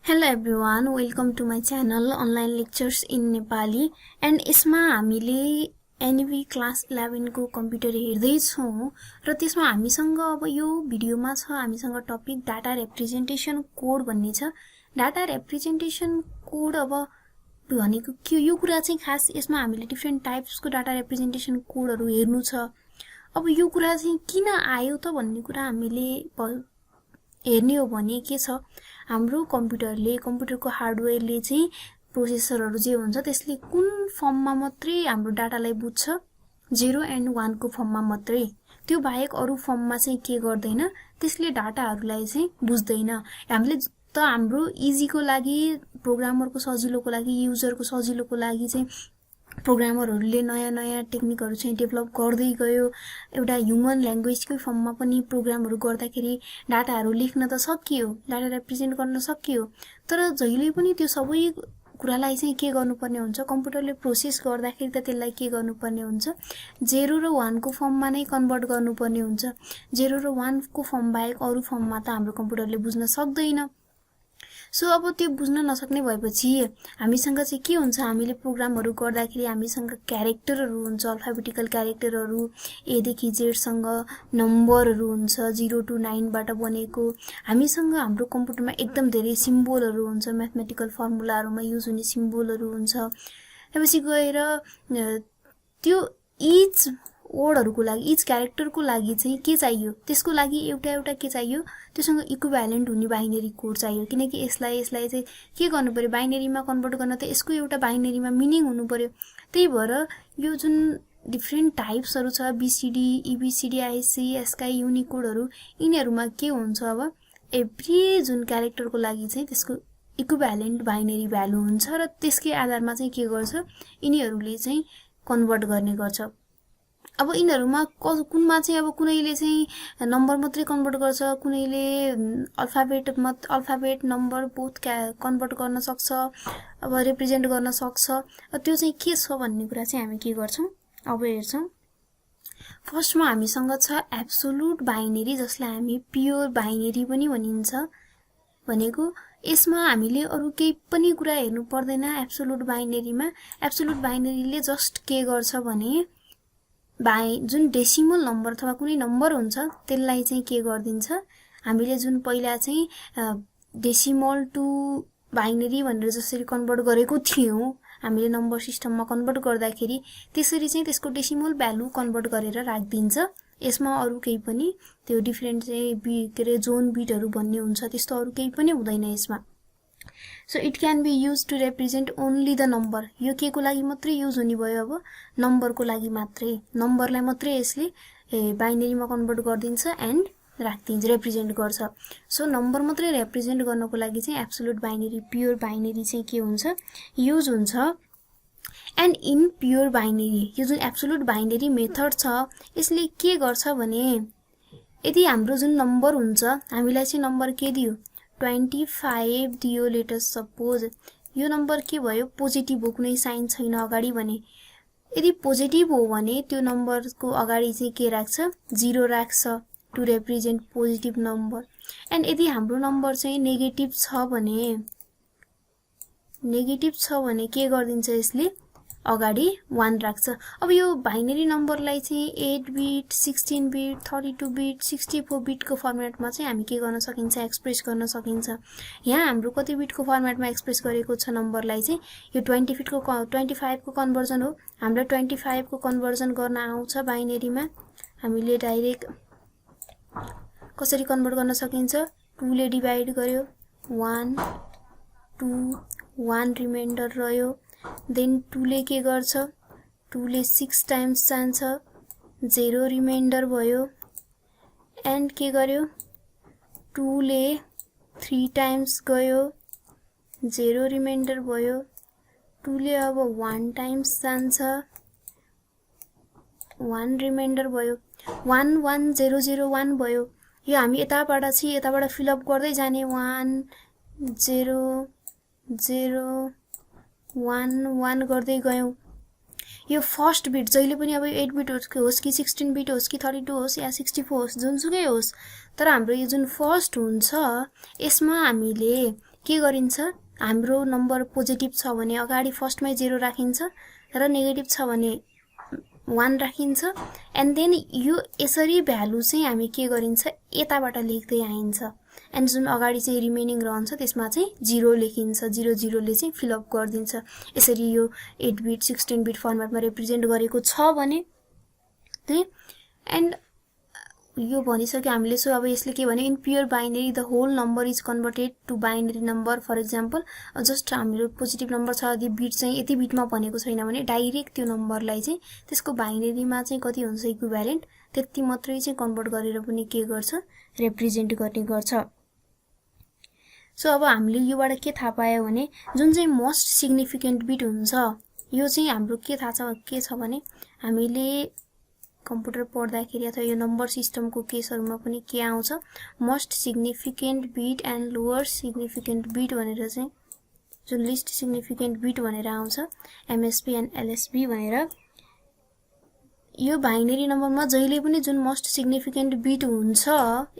Hello everyone, welcome to my channel Online Lectures in Nepali and यसमा हामीले NV class 11 को computer हेर्दै छौं र त्यसमा हामीसँग अब यो भिडियोमा छ हामीसँग टपिक डाटा रिप्रेजेन्टेसन कोड भन्ने छ। डाटा रिप्रेजेन्टेसन कोड अब भनेको के यो कुरा चाहिँ खास यसमा हामीले डिफरेन्ट टाइप्सको डाटा रिप्रेजेन्टेसन कोडहरु हेर्नु छ। अब यो कुरा चाहिँ किन आयो त भन्ने कुरा हामीले हेर्ने हो भने के छ हाम्रो कम्प्युटरको हार्डवेयरले चाहिँ प्रोसेसरहरु जे हुन्छ त्यसले कुन फर्ममा मात्रै हाम्रो डाटालाई बुझ्छ 0 एन्ड 1 को फर्ममा मात्रै, त्यो बाहेक अरु फर्ममा चाहिँ के गर्दैन, त्यसले डाटाहरुलाई चाहिँ बुझ्दैन। हामीले त हाम्रो इजीको लागि प्रोग्रामरको सजिलोको लागि युजरको सजिलोको लागि चाहिँ प्रोग्रामरहरुले नयाँ टेक्निकहरु चाहिँ डेभलप गर्दै गयो। एउटा ह्युमन ल्याङ्ग्वेजकै फर्ममा पनि प्रोग्रामहरु गर्दाखेरि डाटाहरु लेख्न त सकियो, डाटा रिप्रेजेन्ट गर्न सकियो, तर जहिले पनि त्यो सबै कुरालाई चाहिँ के गर्नुपर्ने हुन्छ, कम्प्युटरले प्रोसेस गर्दाखेरि त त्यसलाई के गर्नुपर्ने हुन्छ 0 र 1 को फर्ममा नै कन्भर्ट गर्नुपर्ने हुन्छ। 0 र 1 को फर्म बाहेक अरु फर्ममा त हाम्रो कम्प्युटरले बुझ्न सक्दैन। सो अब त्यो बुझ्न नसक्ने भएपछि हामीसँग चाहिँ के हुन्छ, हामीले प्रोग्रामहरु गर्दाखेरि हामीसँग क्यारेक्टरहरु हुन्छ, अल्फाबेटिकल क्यारेक्टरहरु A देखि Z सँग नम्बरहरु हुन्छ 0 to 9 बाट बनेको। हामीसँग हाम्रो कम्प्युटरमा एकदम धेरै सिम्बलहरु हुन्छ, म्याथमेटिकल फर्मुलाहरुमा युज हुने सिम्बलहरु हुन्छ। त्यसपछि गएर त्यो इच वर्डहरुको लागि इच क्यारेक्टरको लागि चाहिँ के चाहियो, त्यसको लागि एउटा के चाहियो, त्यससँग इक्विभ्यालेन्ट हुने बाइनरी कोड चाहियो। किनकि यसलाई चाहिँ के गर्नु पर्यो, बाइनरीमा कन्भर्ट गर्न त यसको एउटा बाइनरीमा मिनिङ हुनु पर्यो। त्यही भएर यो जुन डिफरेन्ट टाइप्सहरु छ बीसीडी ईबीसीडी आईसी एसकाई युनिकोडहरु, यिनीहरुमा के हुन्छ, अब एभ्री जुन क्यारेक्टरको लागि चाहिँ त्यसको इक्विभ्यालेन्ट बाइनरी भ्यालु हुन्छ र त्यसकै आधारमा चाहिँ के गर्छ, यिनीहरुले चाहिँ कन्भर्ट गर्ने गर्छ। अब यिनीहरुमा कुनमा चाहिँ अब कुनैले चाहिँ नम्बर मात्रै कन्भर्ट गर्छ, कुनैले अल्फाबेट नम्बर बोथ कन्भर्ट गर्न सक्छ, अब रिप्रेजेन्ट गर्न सक्छ। त्यो चाहिँ के छ भन्ने कुरा चाहिँ हामी के गर्छौं अब हेर्छौं। फर्स्टमा हामीसँग छ एब्सोल्युट बाइनरी, जसलाई हामी प्योर बाइनरी पनि भनिन्छ। भनेको यसमा हामीले अरु केही पनि कुरा हेर्नु पर्दैन। एब्सोल्युट बाइनरीमा एब्सोल्युट बाइनरीले जस्ट के गर्छ भने जुन डेसिमल नम्बर अथवा कुनै नम्बर हुन्छ त्यसलाई चाहिँ के गर्दिन्छ, हामीले जुन पहिला चाहिँ डेसिमल टु बाइनरी भनेर जसरी कन्भर्ट गरेको थियौं हामीले नम्बर सिस्टममा कन्भर्ट गर्दाखेरि, त्यसरी चाहिँ त्यसको डेसिमल भ्यालु कन्भर्ट गरेर राख्दिन्छ। यसमा अरु केही पनि त्यो डिफरेन्ट चाहिँ जोन बिटहरु भन्ने हुन्छ, त्यस्तो अरु केही पनि हुँदैन यसमा। So it can be used to represent only the number. यो के को लागि मात्रै युज हुने भयो, अब नम्बर को लागि मात्रै, नम्बरलाई मात्रै यसले बाइनरीमा कन्भर्ट गर्दिन्छ एन्ड राख्दिन्छ, रिप्रेजेन्ट गर्छ। सो नम्बर मात्रै रिप्रेजेन्ट गर्नको लागि चाहिँ एब्सोल्युट बाइनरी प्योर बाइनरी चाहिँ के हुन्छ, युज हुन्छ। एन्ड इन प्योर बाइनरी यो जुन एब्सोल्युट बाइनरी मेथड छ यसले के गर्छ भने, यदि हाम्रो जुन नम्बर हुन्छ हामीलाई चाहिँ नम्बर के दियो 25 दियो, लेटस सपोज यो नम्बर के भयो पोजिटिभ हो, कुनै साइन छैन अगाडि भने। यदि पोजिटिभ हो भने त्यो नम्बरको अगाडि चाहिँ के राख्छ 0 राख्छ to represent positive number. And यदि हाम्रो नम्बर चाहिँ नेगेटिभ छ भने के गर्दिन्छ यसले अगाडि 1 राख्छ। अब यो बाइनरी नम्बरलाई चाहिँ 8 बिट 16 बिट 32 बिट 64 बिटको फर्मेटमा चाहिँ हामी के गर्न सकिन्छ, एक्सप्रेस गर्न सकिन्छ। यहाँ हाम्रो कति बिटको फर्मेटमा एक्सप्रेस गरेको छ नम्बरलाई चाहिँ यो 25 को कन्भर्जन हो। हामीलाई 25 को कन्भर्जन गर्न आउँछ बाइनरीमा, हामीले डाइरेक्ट कसरी कन्भर्ट गर्न सकिन्छ, 2 ले डिभाइड गर्यो 1 2 1 रिमाइन्डर रह्यो, देन 2 ले के गर्छ 2 ले 6 टाइम्स जान्छ 0 रिमाइन्डर भयो। एन्ड के गर्यो 2 ले 3 टाइम्स गयो 0 रिमाइन्डर भयो। 2 ले अब 1 टाइम्स जान्छ 1 रिमाइन्डर भयो। 1 1 0 0 1 भयो। यो हामी यताबाट फिलअप गर्दै जाने 1 0 0 1 1 गर्दै गयौं। यो फर्स्ट बिट जहिले पनि अब 8 बिट होस् कि 16 बिट होस् कि 32 होस् या 64 होस्, जुनसुकै होस्, तर हाम्रो यो जुन फर्स्ट हुन्छ यसमा हामीले के गरिन्छ हाम्रो नम्बर पोजिटिभ छ भने अगाडि फर्स्टमै 0 राखिन्छ र नेगेटिभ छ भने 1 राखिन्छ एन्ड देन यो यसरी भ्यालु चाहिँ हामी के गरिन्छ यताबाट लेख्दै आइन्छ एन्ड जुन अगाडि चाहिँ रिमेनिङ रहन्छ त्यसमा चाहिँ 0 लेखिन्छ 00 ले चाहिँ फिल अप गरिदिन्छ यसरी यो 8 बिट 16 बिट फर्मेटमा रिप्रेजेन्ट गरेको छ भने चाहिँ एन्ड यो भनिसक्यो हामीले सो अब यसले के भने in pure binary the whole number is converted to binary number for example just हाम्रो पोजिटिभ नम्बर छ यदि बिट चाहिँ यति बिटमा भनेको छैन भने डाइरेक्ट त्यो नम्बरलाई चाहिँ त्यसको बाइनरीमा चाहिँ कति हुन्छ इक्विभ्यालेन्ट त्यति मात्रै चाहिँ कन्भर्ट गरेर पनि के गर्छ रिप्रेजेन्ट गर्ने गर्छ सो अब हामीले योबाट के थाहा पायो भने जुन चाहिँ मोस्ट सिग्निफिकेन्ट बिट हुन्छ यो चाहिँ हाम्रो के छ भने हामीले कम्प्युटर पढ्दाखेरि अथवा यो नम्बर सिस्टमको केसहरुमा पनि के आउँछ most significant beet and lower significant beet भनेर चाहिँ जुन लिस्ट सिग्निफिकेन्ट बिट भनेर आउँछ एमएसबी एन्ड एलएसबी भनेर यो बाइनरी नम्बरमा जहिले पनि जुन मोस्ट सिग्निफिकेन्ट बिट हुन्छ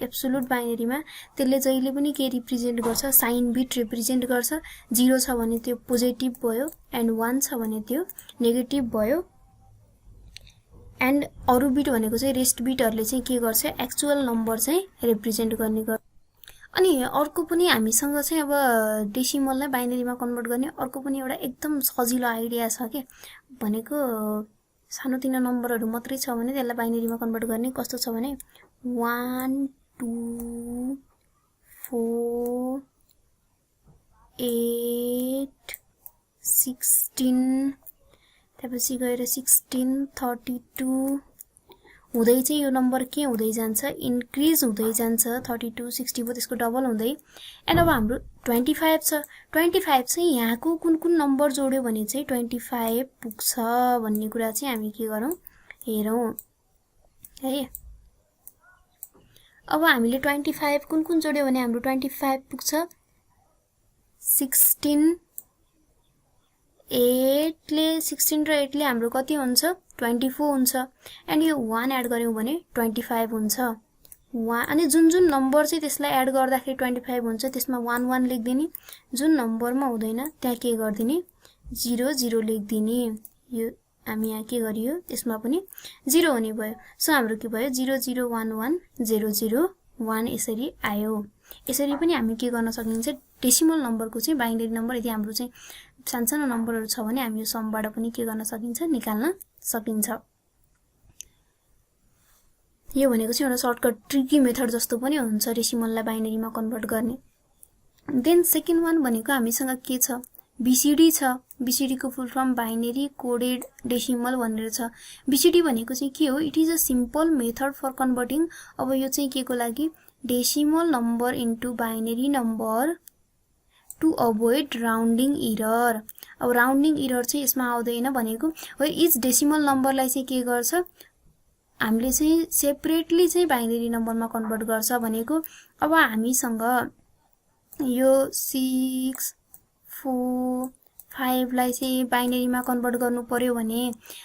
एब्सोल्युट बाइनरीमा त्यसले जहिले पनि के रिप्रेजेन्ट गर्छ साइन बिट रिप्रेजेन्ट गर्छ 0 छ भने त्यो पोजिटिभ भयो एन्ड 1 छ भने त्यो नेगेटिभ भयो एन्ड अरु बिट भनेको चाहिँ रेस्ट बिटहरुले चाहिँ के गर्छ एक्चुअल नम्बर चाहिँ रिप्रेजेन्ट गर्ने गर्छ अनि अर्को पनि हामीसँग चाहिँ अब डेसिमललाई बाइनरीमा कन्भर्ट गर्ने अर्को पनि एउटा एकदम सजिलो आइडिया छ के भनेको सानोतिनो नम्बरहरु मात्रै छ भने त्यसलाई बाइनरीमा कन्भर्ट गर्ने कस्तो छ भने 1 2 4 8 16 त्यसपछि गएर 16 32 हुँदै चाहिँ यो नम्बर के हुँदै जान्छ इन्क्रिज हुँदै जान्छ 32 60 भयो त्यसको डबल हुँदै एन्ड अब हाम्रो 25 छ 25 चाहिँ यहाँको कुन कुन नम्बर जोड्यो भने चाहिँ 25 पुग्छ भन्ने कुरा चाहिँ हामी के गरौँ हेरौँ है अब हामीले 25 कुन कुन जोड्यो भने हाम्रो 25 पुग्छ 16 8 ले 16 र 8 ले हाम्रो कति हुन्छ 24 हुन्छ एन्ड यो 1 एड गर्यौं भने 25 हुन्छ 1 अनि जुन जुन नम्बर चाहिँ त्यसलाई एड गर्दाखेरि 25 हुन्छ त्यसमा 1 1 लेख्दिने जुन नम्बरमा हुँदैन त्यहाँ के गर्दिने 0 0 लेख्दिने यो हामी यहाँ के गरियो त्यसमा पनि 0 हुने भयो सो हाम्रो के भयो 0 0 1 1 0 0 1 यसरी आयो यसरी पनि हामी के गर्न सकिन्छ डेसिमल नम्बरको चाहिँ बाइनरी नम्बर यदि हाम्रो चाहिँ सानसानो नम्बरहरु छ भने हामी यो समबाट पनि के गर्न सकिन्छ निकाल्न सकिन्छ यो भनेको चाहिँ एउटा सर्टकट ट्रिकी मेथड जस्तो पनि हुन्छ डेसिमललाई बाइनरीमा कन्भर्ट गर्ने देन सेकेन्ड वान भनेको हामीसँग के छ बीसीडी छ बीसीडी को full form binary coded decimal भनेर छ बीसीडी भनेको चाहिँ के हो it is a simple method for converting अब यो चाहिँ के को लागि decimal number into binary number to avoid rounding error अब राउन्डिङ एरर चाहिँ यसमा आउँदैन भनेको वेयर इच डेसिमल नम्बरलाई चाहिँ के गर्छ हामीले चाहिँ सेपरेटली चाहिँ बाइनरी नम्बरमा कन्भर्ट गर्छ भनेको अब हामीसँग यो 6 4 5 लाई चाहिँ बाइनरीमा कन्भर्ट गर्नु पर्यो भने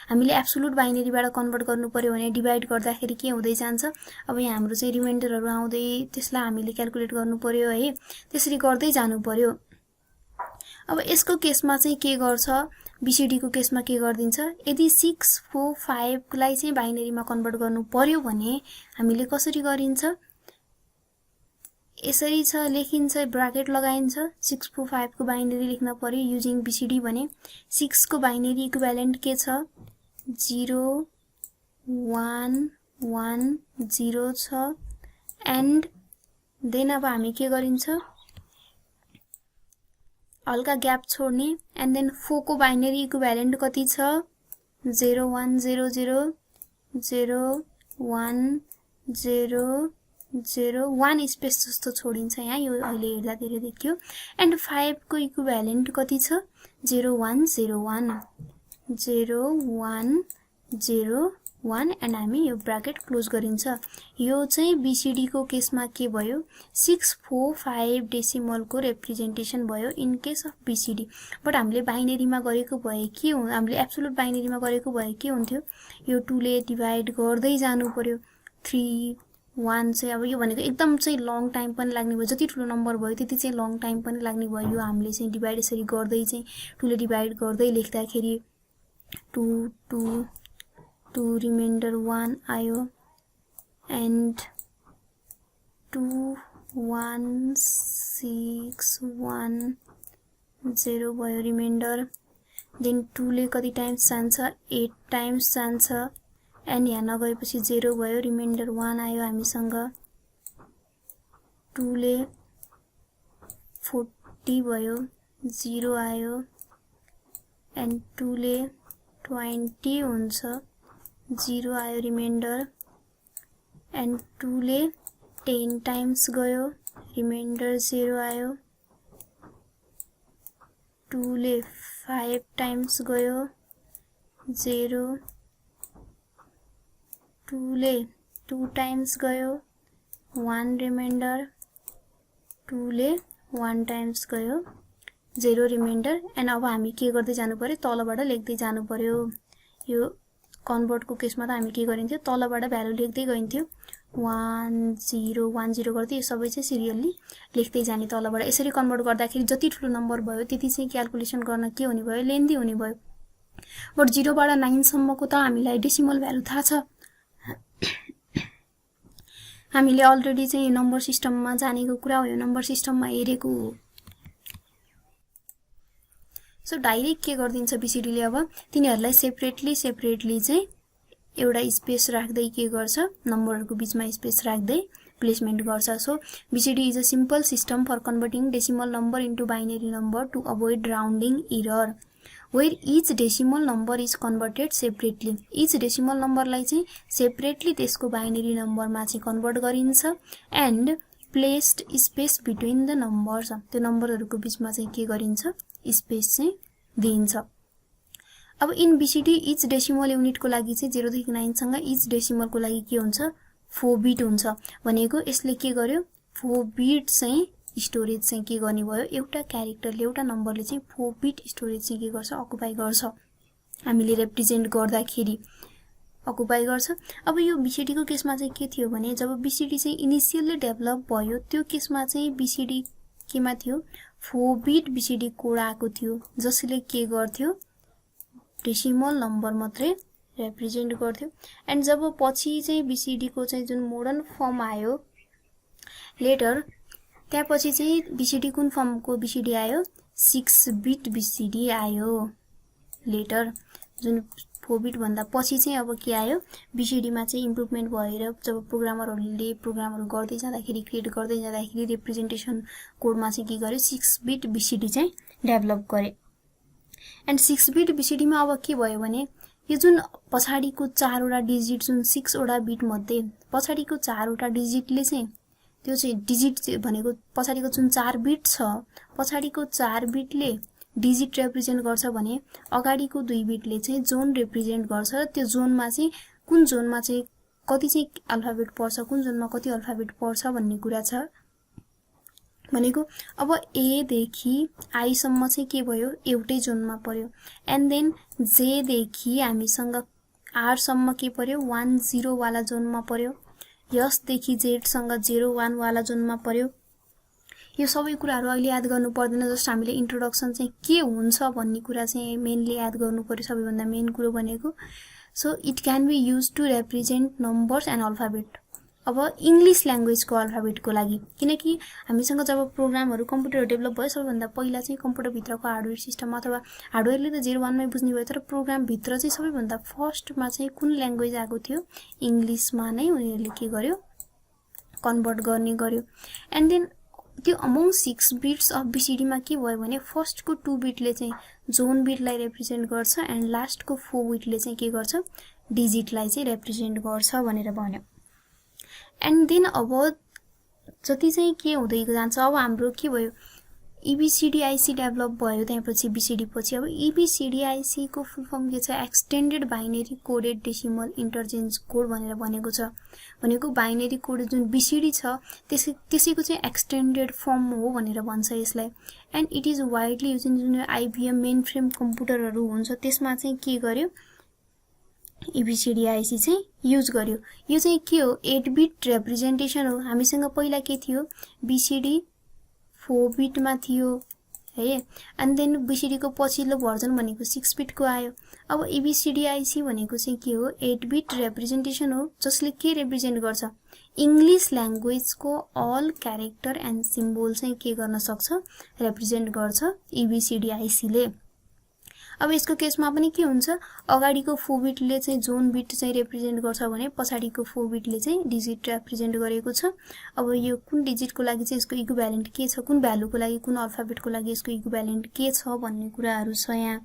हामीले एब्सोल्युट बाइनरीबाट कन्भर्ट गर्नु पर्यो भने डिभाइड गर्दाखेरि के हुँदै जान्छ अब यहाँ हाम्रो चाहिँ रिमाइन्डरहरु आउँदै त्यसलाई हामीले क्याल्कुलेट गर्नु पर्यो है त्यसरी गर्दै जानु पर्यो अब यसको केसमा चाहिँ के गर्छ बीसीडी को केसमा के गर्दिन्छ यदि 6 4 5 लाई चाहिँ बाइनरीमा कन्भर्ट गर्नु पर्यो भने हामीले कसरी गरिन्छ यसरी छ लेखिन्छ ब्र्याकेट लगाइन्छ 6 4 5 को बाइनरी लेख्न पर्यो युजिङ बीसीडी भने 6 को बाइनरी इक्विभ्यालेन्ट के छ 0 1 1 0 छ एन्ड देन अब हामी के गरिन्छ हल्का ग्याप छोड्ने एन्ड देन 4 को बाइनरी इक्विभ्यालेन्ट कति छ 0 1 0 0 0 1 0 0 1 स्पेस जस्तो छोडिन्छ यहाँ यो अहिले हेर्दा धेरै देखियो एन्ड 5 को इक्विभ्यालेन्ट कति छ 0 1 0 1 0 1 0 1 एन्ड हामी यो ब्र्याकेट क्लोज गरिन्छ यो चाहिँ बीसीडी को केसमा के भयो 6 4 5 डेसिमल को रिप्रेजेन्टेसन भयो in case of BCD but हामीले बाइनरीमा गरेको भए के हो हामीले एब्सोल्युट बाइनरीमा गरेको भए के हुन्थ्यो यो 2 ले डिभाइड गर्दै जानु पर्यो 3 1 चाहिँ अब यो भनेको एकदम चाहिँ लङ टाइम पनि लाग्ने भयो, जति ठुलो नम्बर भयो त्यति चाहिँ लङ टाइम पनि लाग्ने भयो। यो हामीले चाहिँ डिभाइड यसरी गर्दै चाहिँ 2 ले डिभाइड गर्दै लेख्दाखेरि 2 2 2 रिमाइन्डर 1 आयो एन्ड 2 1 6 1 0 भयो रिमाइन्डर। देन 2 ले कति टाइम्स जान्छ 8 टाइम्स जान्छ एन्ड यहाँ नगएपछि 0 भयो रिमाइन्डर 1 आयो हामीसँग। 2 ले 40 भयो 0 आयो एन्ड 2 ले 20 हुन्छ 0 आयो रिमाइन्डर एन्ड 2 ले 10 टाइम्स गयो रिमाइन्डर 0 आयो। 2 ले 5 टाइम्स गयो 0। 2 ले 2 टाइम्स गयो 1 रिमाइन्डर। 2 ले 1 टाइम्स गयो 0 रिमाइन्डर एन्ड अब हामी के गर्दै जानु पर्यो तलबाट लेख्दै जानु पर्यो। यो कन्भर्टको केसमा त हामी के गरिन्थ्यो तलबाट भ्यालु लेख्दै गइन्थ्यो 1 0 1 0 गर्दै यो सबै चाहिँ सिरियल्ली लेख्दै जाने तलबाट। यसरी कन्भर्ट गर्दाखेरि जति ठुलो नम्बर भयो त्यति चाहिँ क्याल्कुलेसन गर्न के हुने भयो लेन्दी हुने भयो। बट 0 बाट 9 सम्मको त हामीलाई डेसिमल भ्यालु थाहा छ, हामीले अलरेडी चाहिँ यो नम्बर सिस्टममा जानेको कुरा हो, यो नम्बर सिस्टममा हेरेको हो। सो डाइरेक्ट के गर्दिन्छ बीसीडीले अब तिनीहरुलाई सेपरेटली चाहिँ एउटा स्पेस राख्दै के गर्छ नम्बरहरुको बीचमा स्पेस राख्दै प्लेसमेन्ट गर्छ। So BCD is a simple system for converting decimal number into binary number to avoid rounding error where each decimal number is converted separately। each decimal नम्बरलाई चाहिँ सेपरेटली त्यसको बाइनरी नम्बरमा चाहिँ कन्भर्ट गरिन्छ and placed space between the numbers. त्यो नम्बरहरुको बीचमा चाहिँ के गरिन्छ स्पेस चाहिँ दिइन्छ। अब इन बीसीडी इच डेसिमल युनिटको लागि चाहिँ 0 देखि 9 सँग इच डेसिमलको लागि के हुन्छ 4 बिट हुन्छ भनेको यसले के गर्यो 4 बिट चाहिँ स्टोरेज चाहिँ के गर्ने भयो एउटा क्यारेक्टरले एउटा नम्बरले चाहिँ 4 बिट स्टोरेज चाहिँ के गर्छ अकुपाई गर्छ हामीले रिप्रेजेन्ट गर्दाखेरि अकुपाई गर्छ। अब यो बीसीडी को केसमा चाहिँ के थियो भने जब बीसीडी चाहिँ इनिशियली डेभलप भयो त्यो केसमा चाहिँ बीसीडी केमा थियो 4 बिट बीसीडी कोड आएको थियो जसले के गर्थ्यो डेसिमल नम्बर मात्रै रिप्रेजेन्ट गर्थ्यो। एन्ड जब पछि चाहिँ बीसीडी को चाहिँ जुन मोडर्न फर्म आयो लेटर त्यसपछि चाहिँ बीसीडी कुन फर्मको बीसीडी आयो 6 बिट बीसीडी आयो लेटर जुन 4 बिट भन्दा पछि चाहिँ अब के आयो बीसीडी मा चाहिँ इम्प्रुभमेन्ट भएर जब प्रोग्रामरहरुले प्रोग्रामहरु गर्दै जाँदाखेरि क्रिएट गर्दै जाँदाखेरि रिप्रेजेन्टेसन कोडमा चाहिँ के गर्यो 6 बिट बीसीडी चाहिँ डेभलप गरे। एन्ड 6 बिट बीसीडी मा अब के भयो भने यो जुन पछाडीको 4 वटा डिजिट जुन 6 वटा बिट मध्ये पछाडीको 4 वटा डिजिटले चाहिँ त्यो चाहिँ डिजिट भनेको पछाडीको जुन 4 बिट छ पछाडीको 4 बिटले डिजिट रिप्रेजेन्ट गर्छ भने अगाडीको 2 बिटले चाहिँ जोन रिप्रेजेन्ट गर्छ। त्यो जोनमा चाहिँ कुन जोनमा चाहिँ कति चाहिँ अल्फाबेट पर्छ कुन जोनमा कति अल्फाबेट पर्छ भन्ने कुरा छ भनेको अब ए देखि आई सम्म चाहिँ के भयो एउटै जोनमा पर्यो एन्ड देन जे देखि हामीसँग आर सम्म के पर्यो 1 0 वाला जोनमा पर्यो यस देखि जेड सँग 0 1 वाला जोनमा पर्यो। यो सबै कुराहरु अहिले याद गर्नु पर्दैन जस्ट हामीले इन्ट्रोडक्सन चाहिँ के हुन्छ भन्ने कुरा चाहिँ मेनली याद गर्नु पर्यो सबैभन्दा मेन कुरो भनेको। So it can be used to represent numbers and alphabet. अब इंग्लिश ल्याङ्ग्वेजको अल्फाबेटको लागि किनकि हामीसँग जब प्रोग्रामहरु कम्प्युटर डेभलप भयो सबैभन्दा पहिला चाहिँ कम्प्युटर भित्रको हार्डवेयर सिस्टम अथवा हार्डवेयरले त 0 1 मै बुझ्ने भयो तर प्रोग्राम भित्र चाहिँ सबैभन्दा फर्स्टमा चाहिँ कुन ल्याङ्ग्वेज आएको थियो इंग्लिशमा नै उनीहरुले के गर्यो कन्भर्ट गर्ने गर्यो। एन्ड देन त्यो अमंग 6 बिट्स अफ बीसीडी मा के भयो भने फर्स्ट को 2 बिटले चाहिँ जोन बिटलाई रिप्रेजेन्ट गर्छ एन्ड लास्ट को 4 बिटले चाहिँ के गर्छ डिजिटलाई चाहिँ रिप्रेजेन्ट गर्छ भनेर भन्यो। एन्ड देन अब जति चाहिँ के हुँदै जान्छ अब हाम्रो के भयो EBCDIC डेभलप भयो त्यसपछि बीसीडी पछि अब EBCDIC को फुल फर्म के छ extended binary coded decimal interchange code भनेर भनेको छ भनेको बाइनरी कोड जुन बीसीडी छ त्यसैको चाहिँ एक्सटेन्डेड फर्म हो भनेर भन्छ यसलाई। And it is widely used in जुन IBM मेन फ्रेम कम्प्युटरहरु हुन्छ त्यसमा चाहिँ के गर्यो एबीसीडीआईसी चाहिँ युज गर्यो। यो चाहिँ के हो, 8 बिट रिप्रेजेन्टेसन हो। हामीसँग पहिला के थियो, बीसीडी 4 बिटमा थियो है, अनि देन बीसीडी को पछिल्लो भर्जन भनेको 6 बिट को आयो। अब एबीसीडीआईसी भनेको चाहिँ के हो, 8 बिट रिप्रेजेन्टेसन हो, जसले के रिप्रेजेन्ट गर्छ, इंग्लिश ल्याङ्ग्वेज को अल क्यारेक्टर एन्ड सिम्बोल चाहिँ के गर्न सक्छ, रिप्रेजेन्ट गर्छ एबीसीडीआईसी ले। अब यसको केसमा पनि के हुन्छ, अगाडिको 4 बिटले चाहिँ जोन बिट चाहिँ रिप्रेजेन्ट गर्छ भने पछाडिको 4 बिटले चाहिँ डिजिट रिप्रेजेन्ट गरेको छ। अब यो कुन डिजिटको लागि चाहिँ यसको इक्विभ्यालेन्ट के छ, कुन भ्यालुको लागि, कुन अल्फाबेटको लागि यसको इक्विभ्यालेन्ट के छ भन्ने कुराहरू छ। यहाँ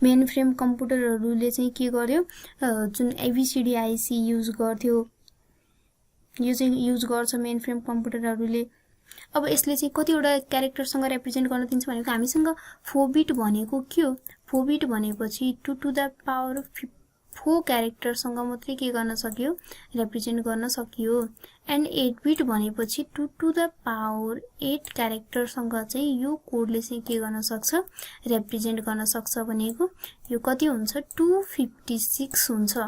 मेन फ्रेम कम्प्युटरहरूले चाहिँ के गर्यो, जुन एबीसीडीआईसी युज गर्थ्यो, यो चाहिँ युज गर्छ मेन फ्रेम कम्प्युटरहरूले। अब यसले चाहिँ कतिवटा क्यारेक्टरसँग रिप्रेजेन्ट गर्न दिन्छ भनेको, हामीसँग 4 बिट भनेको के हो, 4 बिट भनेपछि 2 टु द पावर 4 क्यारेक्टरसँग मात्रै के गर्न सक्यो, रिप्रेजेन्ट गर्न सकियो। एन्ड 8 बिट भनेपछि 2 टु द पावर 8 क्यारेक्टरसँग चाहिँ यो कोडले चाहिँ के गर्न सक्छ, रिप्रेजेन्ट गर्न सक्छ भनेको। यो कति हुन्छ, 256 हुन्छ।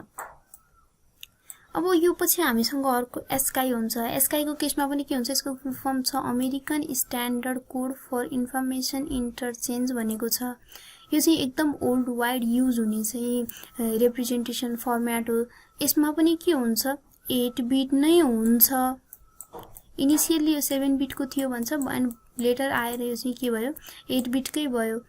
अब यो पछि हामीसँग अर्को एसकाई हुन्छ। एसकाई को केसमा पनि के हुन्छ, यसको फुल फर्म छ American standard code for information interchange भनेको छ। यो चाहिँ एकदम ओल्ड वाइड युज हुने चाहिँ रिप्रेजेन्टेसन फर्म्याट हो। यसमा पनि के हुन्छ, 8 बिट नै हुन्छ। इनिसियली यो 7 बिट को थियो भन्छ, एन्ड लेटर आएर यो चाहिँ के भयो, 8 बिटकै भयो।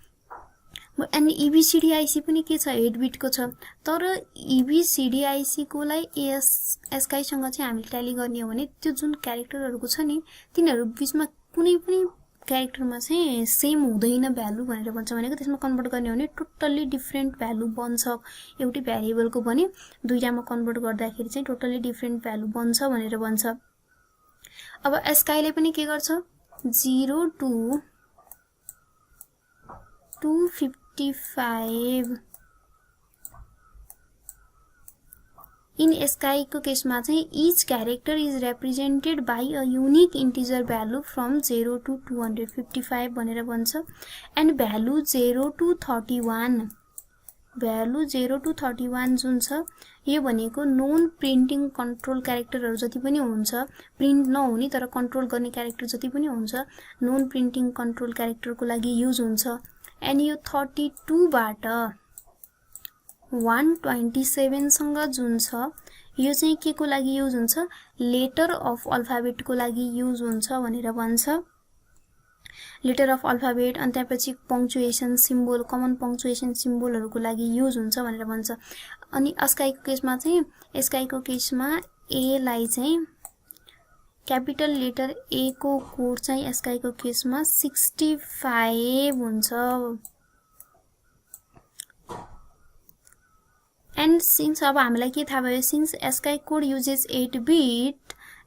अनि एबीसीडीआईसी पनि के छ, 8 बिट को छ। तर एबीसीडीआईसी को लाई एसकाईसँग चाहिँ हामीले ट्याली गर्ने हो भने त्यो जुन क्यारेक्टरहरूको छ नि, तिनीहरू बीचमा कुनै पनि क्यारेक्टरमा चाहिँ सेम हुँदैन भ्यालु भनेर भन्छ। भनेको त्यसमा कन्भर्ट गर्ने हो भने टोटल्ली डिफ्रेन्ट भ्यालु बन्छ। एउटै भ्यारिएबलको पनि दुईटामा कन्भर्ट गर्दाखेरि चाहिँ टोटल्ली डिफ्रेन्ट भ्यालु बन्छ भनेर भन्छ। अब एसकाईले पनि के गर्छ, 0 टु 255 इन एसकाई को केसमा चाहिँ each character is represented by a unique integer value from 0 to 255 भनेर भन्छ। And value 0 to 31, value 0 to 31 जुन छ, यो भनेको नोन प्रिन्टिङ कन्ट्रोल क्यारेक्टरहरू जति पनि हुन्छ, प्रिन्ट नहुने तर कन्ट्रोल गर्ने क्यारेक्टर जति पनि हुन्छ, नोन प्रिन्टिङ कन्ट्रोल क्यारेक्टरको लागि युज हुन्छ। एन्ड यो 32 बाट 127 सँग जुन छ, यो चाहिँ के को लागि युज हुन्छ, लेटर अफ अल्फाबेट को लागि युज हुन्छ भनेर भन्छ। लेटर अफ अल्फाबेट, अनि त्यसपछि पंक्चुएसन सिम्बोल, कमन पंक्चुएसन सिम्बोलहरूको लागि युज हुन्छ भनेर भन्छ। अनि एसकाईको केसमा चाहिँ, एसकाईको केसमा ए लाई चाहिँ क्यापिटल लेटर ए को कोड चाहिँ एसकाईको केसमा 65 हुन्छ। एन्ड सिन्स अब हामीलाई के थाहा भयो, since ASCII code uses 8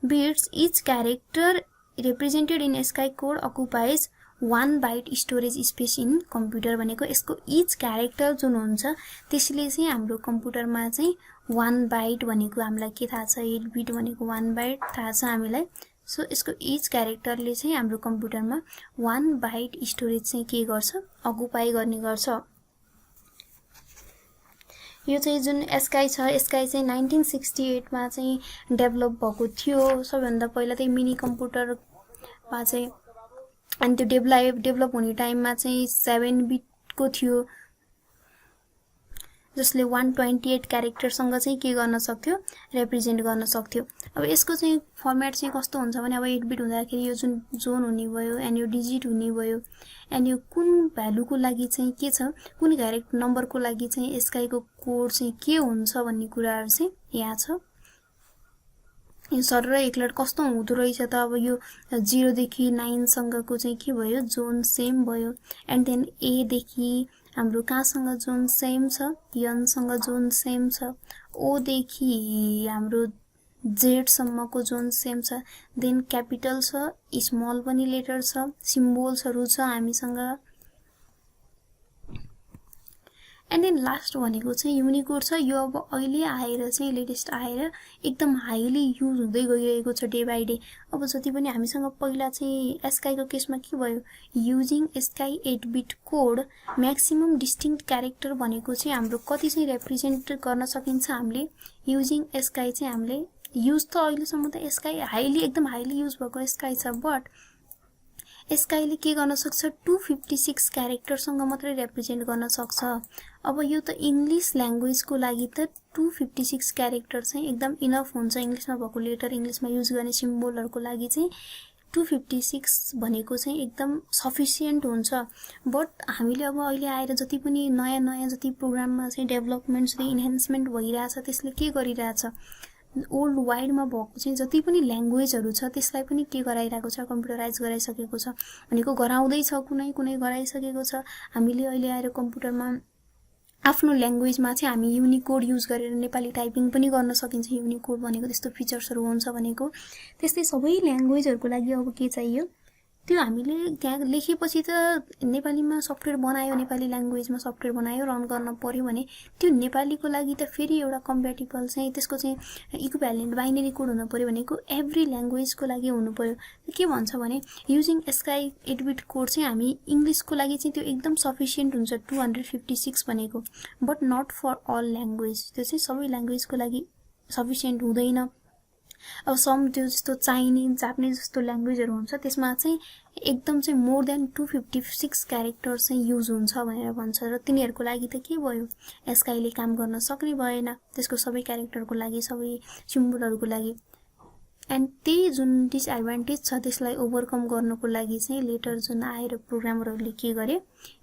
bits, each character represented in ASCII code occupies 1 byte storage space in computer. भनेको यसको इच क्यारेक्टर जुन हुन्छ त्यसले चाहिँ हाम्रो कम्प्युटरमा चाहिँ 1 बाइट भनेको हामीलाई के थाहा छ, 8 बिट भनेको 1 बाइट थाहा छ हामीलाई। सो यसको इच क्यारेक्टरले चाहिँ हाम्रो कम्प्युटरमा 1 बाइट स्टोरेज चाहिँ के गर्छ, अकुपाई गर्ने गर्छ। यो चाहिँ जुन एसकाई छ, एसकाई चाहिँ 1968 मा चाहिँ डेभलप भएको थियो। सबैभन्दा पहिला चाहिँ मिनी कम्प्युटरमा चाहिँ, अनि त्यो डेभलप हुने टाइममा चाहिँ 7 बिट को थियो, जसले 128 क्यारेक्टरसँग चाहिँ के गर्न सक्थ्यो, रिप्रेजेन्ट गर्न सक्थ्यो। अब यसको चाहिँ फर्म्याट चाहिँ कस्तो हुन्छ भने, अब 8 बिट हुँदाखेरि यो जुन जोन हुने भयो, एन्ड यो डिजिट हुने भयो, एन्ड यो कुन भ्यालुको लागि चाहिँ के छ, कुन क्यारेक्टर नम्बरको लागि चाहिँ एसकाईको कोड चाहिँ के हुन्छ भन्ने कुराहरू चाहिँ यहाँ छ। यो सर र एकलट कस्तो हुँदो रहेछ त, अब यो 0 देखि 9 सँगको चाहिँ के भयो, जोन सेम भयो। एन्ड देन ए देखि हाम्रो कहाँसँग जोन सेम छ, यन सँग जोन सेम छ। ओ देखि हाम्रो जेड सम्मको जोन सेम छ। देन क्यापिटल छ, स्मल पनि लेटर छ, सिम्बोल्सहरू छ हामीसँग। एन्ड देन लास्ट भनेको चाहिँ युनिकोड छ। यो अब अहिले आएर चाहिँ लेटेस्ट आएर एकदम हाईली युज हुँदै गइरहेको छ डे बाई डे। अब जति पनि हामीसँग पहिला चाहिँ स्काईको केसमा के भयो, युजिङ स्काई 8-बिट कोड म्याक्सिमम डिस्टिङ्क्ट क्यारेक्टर भनेको चाहिँ हाम्रो कति चाहिँ रिप्रेजेन्ट गर्न सकिन्छ हामीले युजिङ स्काई चाहिँ हामीले युज त अहिलेसम्म त स्काई हाईली एकदम हाईली युज भएको स्काई छ, बट स्काईले के गर्न सक्छ 256 क्यारेक्टरसँग मात्रै रिप्रेजेन्ट गर्न सक्छ। अब यो त इङ्ग्लिस ल्याङ्ग्वेजको लागि त 256 क्यारेक्टर चाहिँ एकदम इनफ हुन्छ। इङ्ग्लिसमा भएको लेटर इङ्ग्लिसमा युज गर्ने सिम्बोलहरूको लागि चाहिँ 256 भनेको चाहिँ एकदम सफिसियन्ट हुन्छ। बट हामीले अब अहिले आएर जति पनि नयाँ नयाँ जति प्रोग्राममा चाहिँ डेभलपमेन्ट्स इन्हान्समेन्ट भइरहेछ त्यसले के गरिरहेछ, ओल्ड वाइडमा भएको चाहिँ जति पनि ल्याङ्ग्वेजहरू छ त्यसलाई पनि के गराइरहेको छ, कम्प्युटराइज गराइसकेको छ भनेको गराउँदैछ, कुनै कुनै गराइसकेको छ। हामीले अहिले आएर कम्प्युटरमा आफ्नो ल्याङ्ग्वेजमा चाहिँ हामी युनिकोड युज गरेर नेपाली टाइपिङ पनि गर्न सकिन्छ। युनिकोड भनेको त्यस्तो फिचर्सहरू हुन्छ भनेको। त्यस्तै सबै ल्याङ्ग्वेजहरूको लागि अब के चाहियो, त्यो हामीले त्यहाँ लेखेपछि त नेपालीमा सफ्टवेयर बनायो, नेपाली ल्याङ्ग्वेजमा सफ्टवेयर बनायो, रन गर्न पर्यो भने त्यो नेपालीको लागि त फेरि एउटा कम्प्याटिबल चाहिँ त्यसको चाहिँ इक्विभ्यालेन्ट बाइनरी कोड हुनु पर्यो भनेको एभ्री ल्याङ्ग्वेजको लागि हुनु पर्यो। के भन्छ भने युजिङ स्काई 8-बिट कोड चाहिँ हामी इङ्ग्लिसको लागि चाहिँ त्यो एकदम सफिसियन्ट हुन्छ 256 भनेको, but not for all language. त्यो चाहिँ सबै ल्याङ्ग्वेजको लागि सफिसियन्ट हुँदैन। अब सम त्यो जस्तो चाइनिज जापानिज जस्तो ल्याङ्ग्वेजहरू हुन्छ त्यसमा चाहिँ एकदम चाहिँ मोर देन 256 क्यारेक्टर चाहिँ युज हुन्छ भनेर भन्छ। र तिनीहरूको लागि त के भयो, स्काईले काम गर्न सक्ने भएन त्यसको सबै क्यारेक्टरको लागि, सबै सिम्बोलहरूको लागि। एन्ड त्यही जुन डिसएडभान्टेज छ त्यसलाई ओभरकम गर्नको लागि चाहिँ लेटर जुन आएर प्रोग्रामरहरूले के गरे,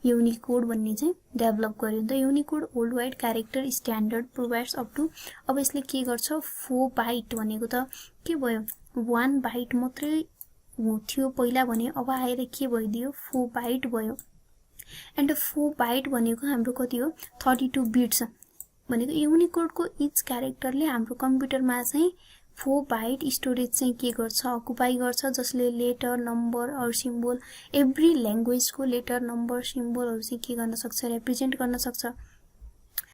युनिकोड भन्ने चाहिँ डेभलप गर्यो। त Unicode worldwide character standard provides up to, अब यसले के गर्छ 4 बाइट भनेको त के भयो 1 बाइट मात्रै थियो पहिला भने, अब आएर के भइदियो 4 बाइट भयो। एन्ड 4 बाइट भनेको हाम्रो कति हो 32 बिट्स भनेको युनिकोडको इच क्यारेक्टरले हाम्रो कम्प्युटरमा चाहिँ 4 बाइट स्टोरेज चाहिँ के गर्छ, अकुपाई गर्छ, जसले letter number or symbol every ल्याङ्ग्वेजको लेटर नम्बर सिम्बोलहरू चाहिँ के गर्न सक्छ, रिप्रेजेन्ट गर्न सक्छ।